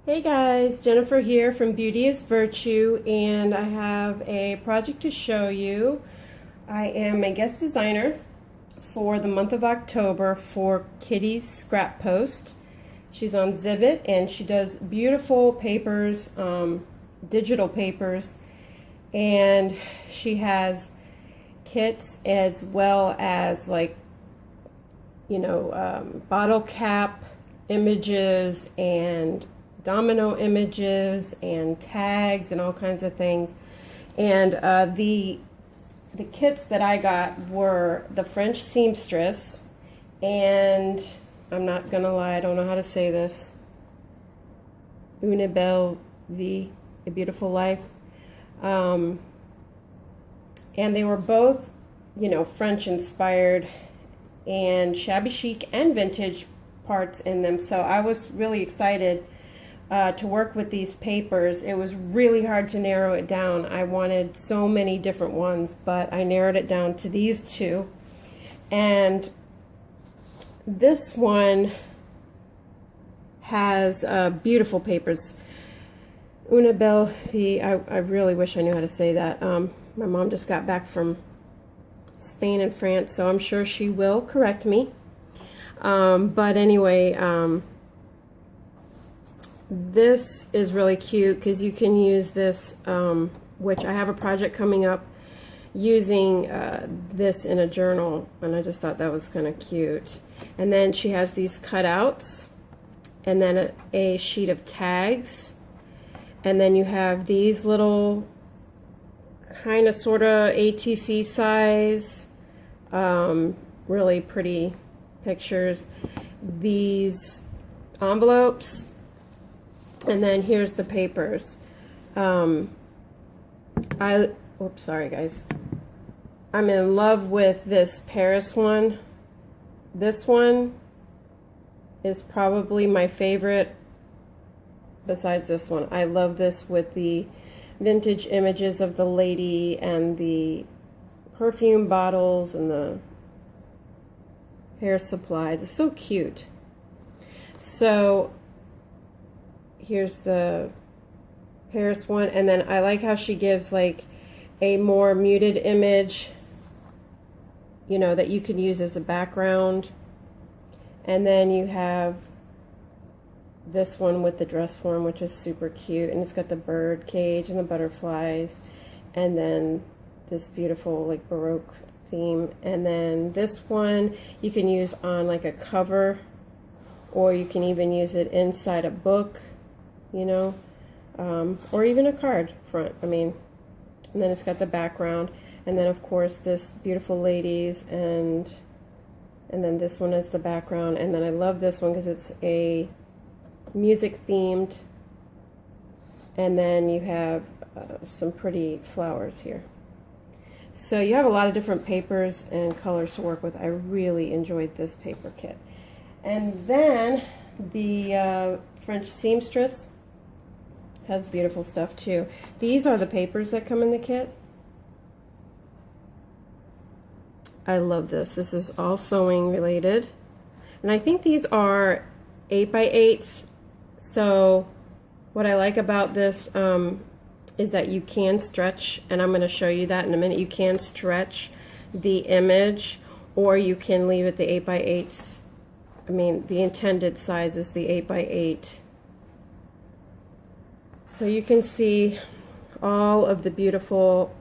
Hey guys, Jennifer here from Beauty is Virtue, and I have a project to show you. I am a guest designer for the month of October for Kitty's Scrap Post. She's on Zibbit and she does beautiful papers, digital papers, and she has kits as well as bottle cap images and domino images and tags and all kinds of things. And the kits that I got were the French seamstress, and I'm not gonna lie, I don't know how to say this, Une belle vie, a beautiful life. And they were both, French inspired and shabby chic and vintage parts in them. So I was really excited to work with these papers. It was really hard to narrow it down. I wanted so many different ones, but I narrowed it down to these two. And this one has beautiful papers. Une belle vie. I really wish I knew how to say that. My mom just got back from Spain and France, so I'm sure she will correct me. But anyway, this is really cute because you can use this, which I have a project coming up using this in a journal, and I just thought that was kind of cute. And then she has these cutouts, and then a sheet of tags, and then you have these little kind of sort of ATC size, really pretty pictures, these envelopes. And then here's the papers. Oops, sorry guys. I'm in love with this Paris one. This one is probably my favorite besides this one. I love this with the vintage images of the lady and the perfume bottles and the hair supplies. It's so cute. So here's the Paris one, and then I like how she gives like a more muted image, that you can use as a background. And then you have this one with the dress form, which is super cute, and it's got the bird cage and the butterflies, and then this beautiful like Baroque theme. And then this one you can use on like a cover, or you can even use it inside a book, or even a card front. And then it's got the background, and then of course this beautiful ladies, and then this one is the background. And then I love this one because it's a music themed, and then you have some pretty flowers here. So you have a lot of different papers and colors to work with. I really enjoyed this paper kit. And then the French seamstress has beautiful stuff too. These are the papers that come in the kit. I love this. This is all sewing related. And I think these are 8x8s. So what I like about this is that you can stretch, and I'm going to show you that in a minute. You can stretch the image, or you can leave it the 8x8s. The intended size is the 8x8. So you can see all of the beautiful,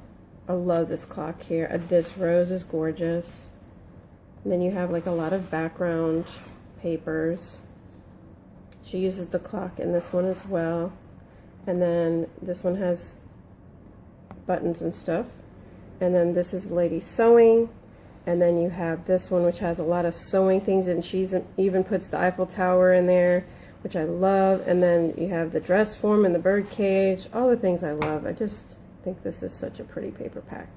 I love this clock here. This rose is gorgeous. And then you have like a lot of background papers. She uses the clock in this one as well. And then this one has buttons and stuff. And then this is lady sewing. And then you have this one, which has a lot of sewing things, and she even puts the Eiffel Tower in there, which I love. And then you have the dress form and the bird cage, all the things I love. I just think this is such a pretty paper pack.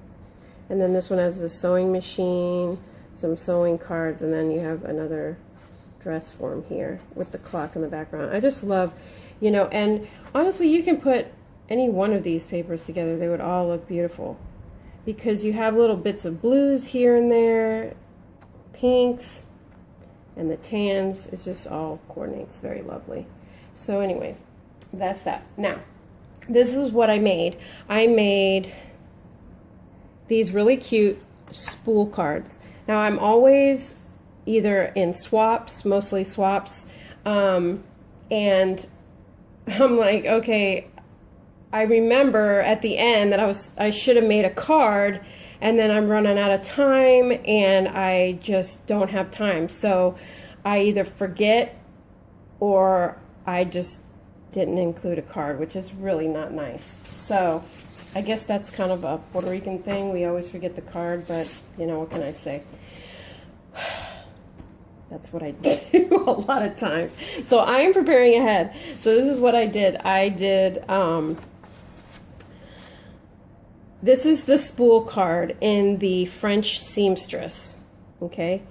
And then this one has the sewing machine, some sewing cards, and then you have another dress form here with the clock in the background. I just love, and honestly, you can put any one of these papers together. They would all look beautiful, because you have little bits of blues here and there, pinks, and the tans. It just all coordinates very lovely. So anyway, that's that. Now, this is what I made. I made these really cute spool cards. Now, I'm always either in swaps, mostly swaps, and I'm like, okay, I remember at the end that I should have made a card, and then I'm running out of time and I just don't have time. So I either forget or I just didn't include a card, which is really not nice. So I guess that's kind of a Puerto Rican thing. We always forget the card, but you know, what can I say? That's what I do a lot of times. So I am preparing ahead. So this is what I did. I did, this is the spool card in the French seamstress, okay?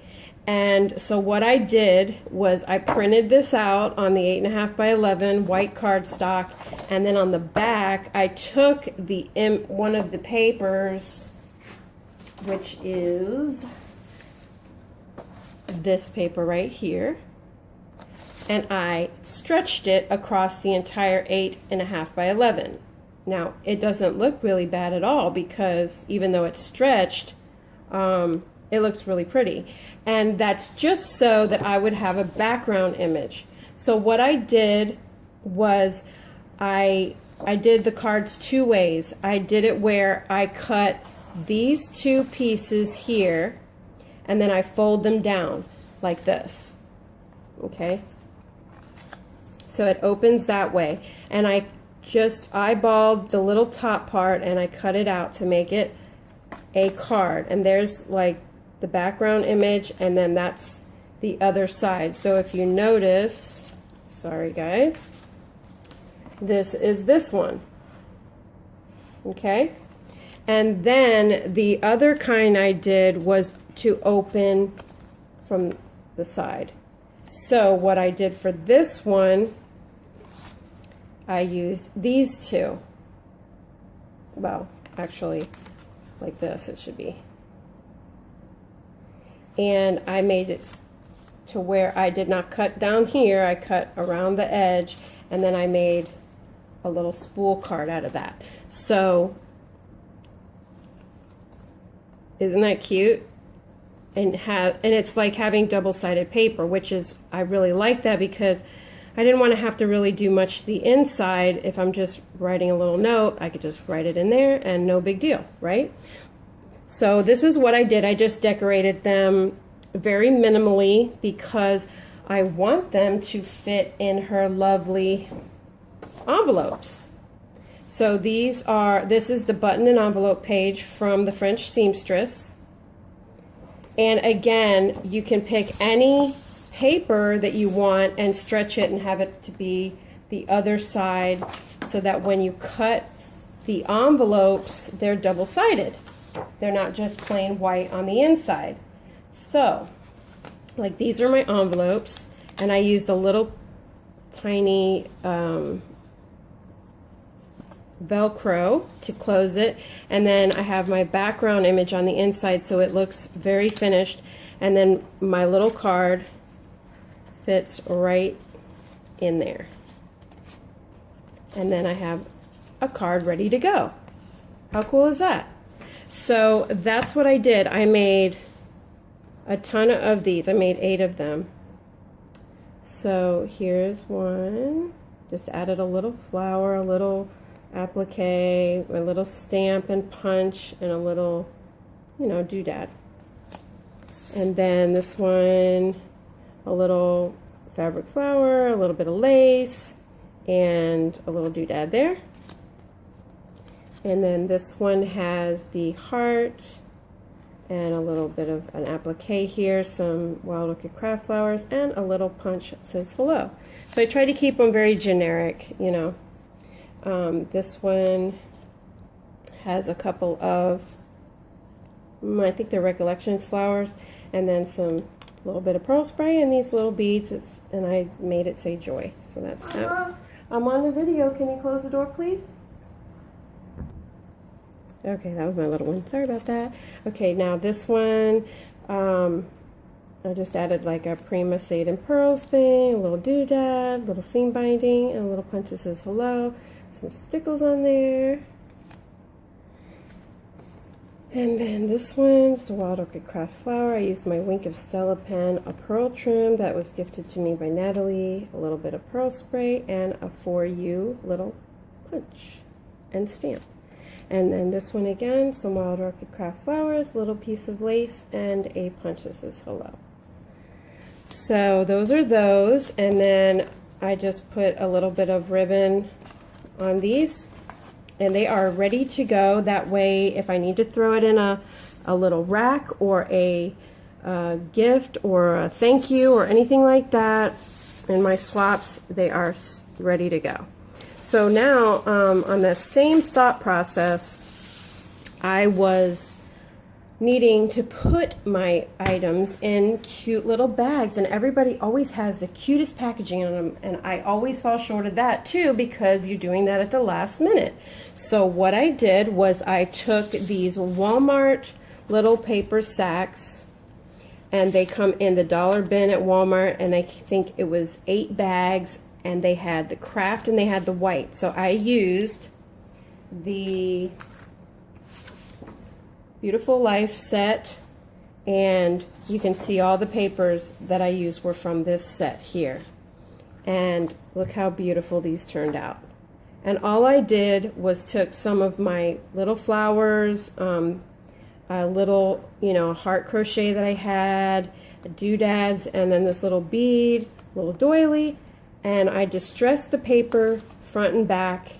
And so what I did was I printed this out on the 8.5 by 11 white cardstock, and then on the back I took the one of the papers, which is this paper right here, and I stretched it across the entire 8.5 by 11. Now it doesn't look really bad at all because even though it's stretched, it looks really pretty. And that's just so that I would have a background image. So what I did was I did the cards two ways. I did it where I cut these two pieces here and then I fold them down like this. Okay? So it opens that way. And I just eyeballed the little top part and I cut it out to make it a card. And there's like the background image, and then that's the other side. So if you notice, sorry guys, this is this one. Okay? And then the other kind I did was to open from the side. So what I did for this one, I used these two. Well, actually, like this it should be. And I made it to where I did not cut down here, I cut around the edge, and then I made a little spool card out of that. So, isn't that cute? And it's like having double-sided paper, which is, I really like that because I didn't want to have to really do much to the inside. If I'm just writing a little note, I could just write it in there and no big deal, right? So this is what I did. I just decorated them very minimally because I want them to fit in her lovely envelopes. So this is the button and envelope page from the French seamstress. And again, you can pick any paper that you want and stretch it and have it to be the other side so that when you cut the envelopes, they're double-sided. They're not just plain white on the inside. So, like these are my envelopes, and I used a little tiny Velcro to close it, and then I have my background image on the inside so it looks very finished, and then my little card fits right in there. And then I have a card ready to go. How cool is that? So that's what I did. I made a ton of these. I made 8 of them. So here's one. Just added a little flower, a little applique, a little stamp and punch, and a little, you know, doodad. And then this one, a little fabric flower, a little bit of lace, and a little doodad there. And then this one has the heart and a little bit of an applique here, some wild orchid craft flowers, and a little punch that says hello. So I try to keep them very generic, you know. This one has a couple of, I think they're Recollections flowers, and then some little bit of pearl spray and these little beads, and I made it say joy. So that's that. I'm on the video. Can you close the door, please? Okay, that was my little one. Sorry about that. Okay, now this one, I just added like a Prima Sade and Pearls thing, a little doodad, little seam binding, and a little punch that says hello, some stickles on there. And then this one is a Wild Orchid Craft Flower. I used my Wink of Stella pen, a pearl trim that was gifted to me by Natalie, a little bit of pearl spray, and a For You little punch and stamp. And then this one again, some Wild Orchid Craft Flowers, little piece of lace, and a punch that says hello. So those are those, and then I just put a little bit of ribbon on these, and they are ready to go. That way, if I need to throw it in a little rack or a gift or a thank you or anything like that in my swaps, they are ready to go. So now, on the same thought process, I was needing to put my items in cute little bags, and everybody always has the cutest packaging on them, and I always fall short of that too because you're doing that at the last minute. So what I did was I took these Walmart little paper sacks, and they come in the dollar bin at Walmart, and I think it was 8 bags, and they had the craft and they had the white. So I used the Beautiful Life set, and you can see all the papers that I used were from this set here. And look how beautiful these turned out. And all I did was took some of my little flowers, a little, heart crochet that I had, doodads, and then this little bead, little doily, and I distressed the paper front and back.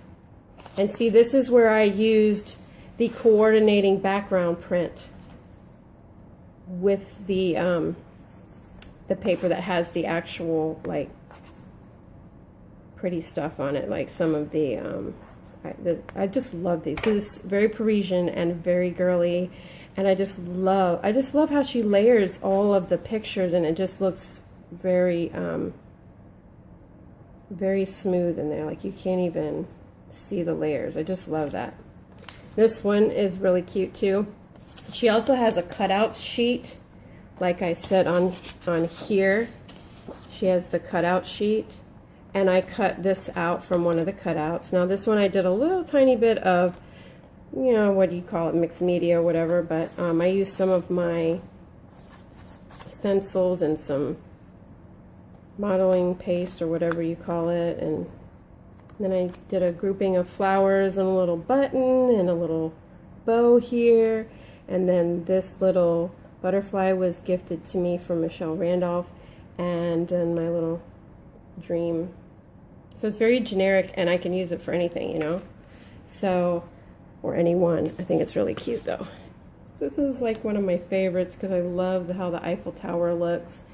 And see, this is where I used the coordinating background print with the paper that has the actual like pretty stuff on it, like some of the I just love these because it's very Parisian and very girly, and I just love how she layers all of the pictures, and it just looks very very smooth in there, like you can't even see the layers. I just love that. This one is really cute too. She also has a cutout sheet, like I said on here. She has the cutout sheet, and I cut this out from one of the cutouts. Now this one I did a little tiny bit of, what do you call it, mixed media or whatever, but I used some of my stencils and some modeling paste or whatever you call it, and then I did a grouping of flowers and a little button and a little bow here, and then this little butterfly was gifted to me from Michelle Randolph, and then my little dream. So it's very generic, and I can use it for anything, so, or anyone. I think it's really cute though. This is like one of my favorites because I love how the Eiffel Tower looks.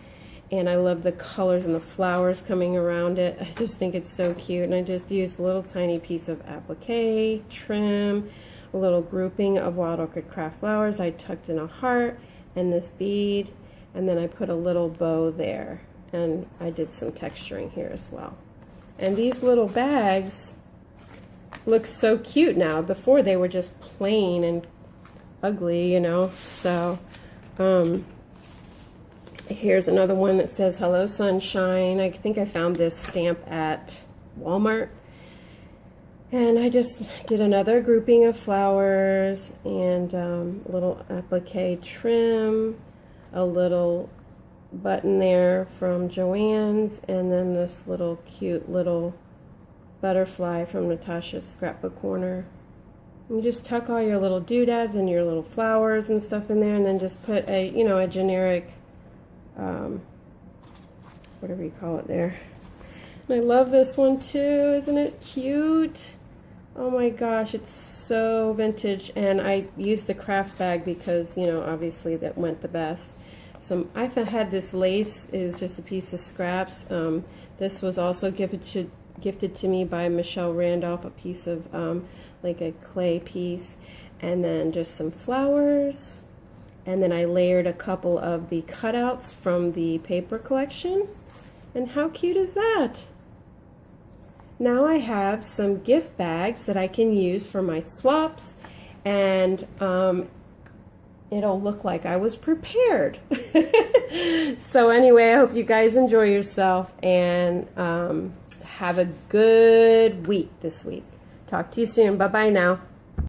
And I love the colors and the flowers coming around it. I just think it's so cute. And I just used a little tiny piece of applique, trim, a little grouping of Wild Orchid Craft Flowers. I tucked in a heart and this bead. And then I put a little bow there. And I did some texturing here as well. And these little bags look so cute now. Before they were just plain and ugly, So, here's another one that says Hello Sunshine. I think I found this stamp at Walmart. And I just did another grouping of flowers and a little applique trim, a little button there from Joann's, and then this little cute little butterfly from Natasha's Scrapbook Corner. You just tuck all your little doodads and your little flowers and stuff in there, and then just put a, a generic whatever you call it there. And I love this one too. Isn't it cute? Oh my gosh, it's so vintage. And I used the craft bag because, obviously that went the best. So I've had this lace. It was just a piece of scraps. This was also gifted to me by Michelle Randolph, a piece of like a clay piece, and then just some flowers. And then I layered a couple of the cutouts from the paper collection. And how cute is that? Now I have some gift bags that I can use for my swaps. And it'll look like I was prepared. So anyway, I hope you guys enjoy yourself and have a good week this week. Talk to you soon. Bye-bye now.